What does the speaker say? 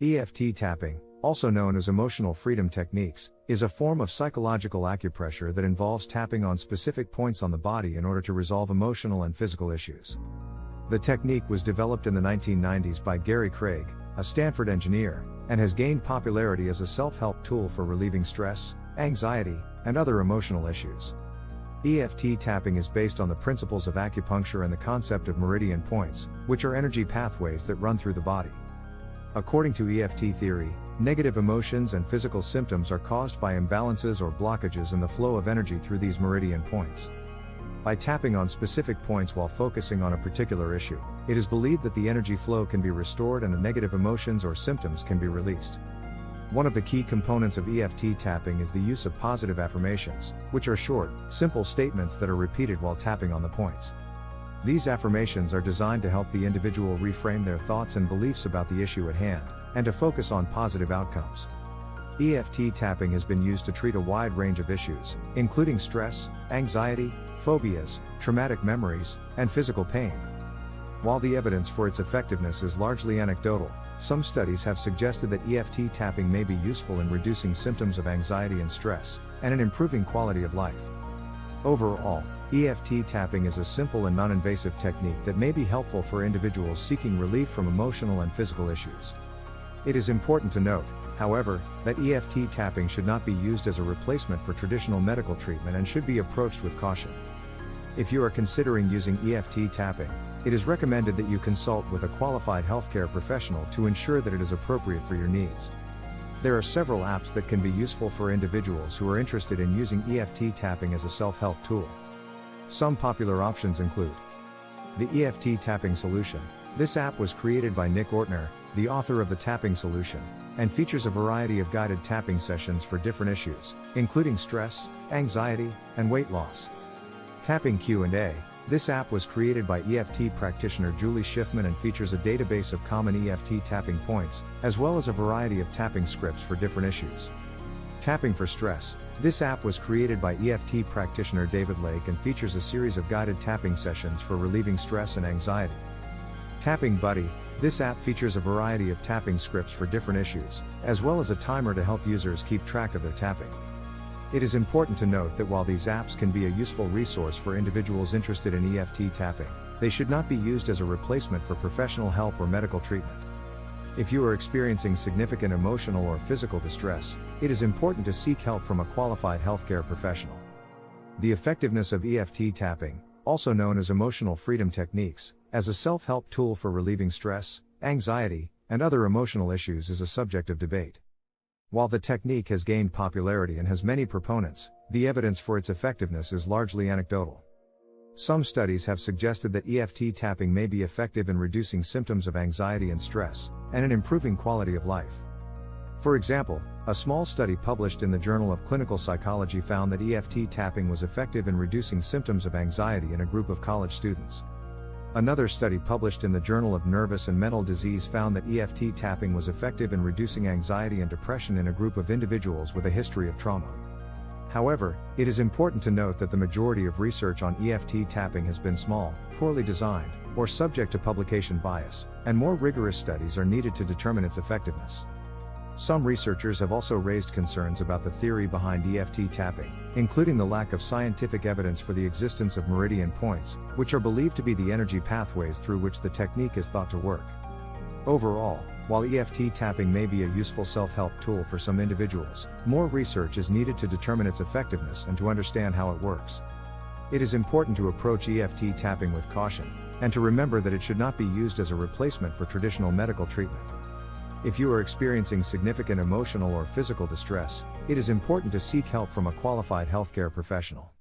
EFT tapping, also known as emotional freedom techniques, is a form of psychological acupressure that involves tapping on specific points on the body in order to resolve emotional and physical issues. The technique was developed in the 1990s by Gary Craig, a Stanford engineer, and has gained popularity as a self-help tool for relieving stress, anxiety, and other emotional issues. EFT tapping is based on the principles of acupuncture and the concept of meridian points, which are energy pathways that run through the body. According to EFT theory, negative emotions and physical symptoms are caused by imbalances or blockages in the flow of energy through these meridian points. By tapping on specific points while focusing on a particular issue, it is believed that the energy flow can be restored and the negative emotions or symptoms can be released. One of the key components of EFT tapping is the use of positive affirmations, which are short, simple statements that are repeated while tapping on the points. These affirmations are designed to help the individual reframe their thoughts and beliefs about the issue at hand, and to focus on positive outcomes. EFT tapping has been used to treat a wide range of issues, including stress, anxiety, phobias, traumatic memories, and physical pain. While the evidence for its effectiveness is largely anecdotal, some studies have suggested that EFT tapping may be useful in reducing symptoms of anxiety and stress, and in improving quality of life. Overall, EFT tapping is a simple and non-invasive technique that may be helpful for individuals seeking relief from emotional and physical issues. It is important to note, however, that EFT tapping should not be used as a replacement for traditional medical treatment and should be approached with caution. If you are considering using EFT tapping, it is recommended that you consult with a qualified healthcare professional to ensure that it is appropriate for your needs. There are several apps that can be useful for individuals who are interested in using EFT tapping as a self-help tool. Some popular options include the EFT Tapping Solution. This app was created by Nick Ortner, the author of the Tapping Solution, and features a variety of guided tapping sessions for different issues, including stress, anxiety, and weight loss. Tapping Q&A. This app was created by EFT practitioner Julie Schiffman and features a database of common EFT tapping points, as well as a variety of tapping scripts for different issues. Tapping for Stress. This app was created by EFT practitioner David Lake and features a series of guided tapping sessions for relieving stress and anxiety. Tapping Buddy. This app features a variety of tapping scripts for different issues, as well as a timer to help users keep track of their tapping. It is important to note that while these apps can be a useful resource for individuals interested in EFT tapping, they should not be used as a replacement for professional help or medical treatment. If you are experiencing significant emotional or physical distress, it is important to seek help from a qualified healthcare professional. The effectiveness of EFT tapping, also known as emotional freedom techniques, as a self-help tool for relieving stress, anxiety, and other emotional issues is a subject of debate. While the technique has gained popularity and has many proponents, the evidence for its effectiveness is largely anecdotal. Some studies have suggested that EFT tapping may be effective in reducing symptoms of anxiety and stress, and in improving quality of life. For example, a small study published in the Journal of Clinical Psychology found that EFT tapping was effective in reducing symptoms of anxiety in a group of college students. Another study published in the Journal of Nervous and Mental Disease found that EFT tapping was effective in reducing anxiety and depression in a group of individuals with a history of trauma. However, it is important to note that the majority of research on EFT tapping has been small, poorly designed, or subject to publication bias, and more rigorous studies are needed to determine its effectiveness. Some researchers have also raised concerns about the theory behind EFT tapping, including the lack of scientific evidence for the existence of meridian points, which are believed to be the energy pathways through which the technique is thought to work. Overall, while EFT tapping may be a useful self-help tool for some individuals, more research is needed to determine its effectiveness and to understand how it works. It is important to approach EFT tapping with caution, and to remember that it should not be used as a replacement for traditional medical treatment. If you are experiencing significant emotional or physical distress, it is important to seek help from a qualified healthcare professional.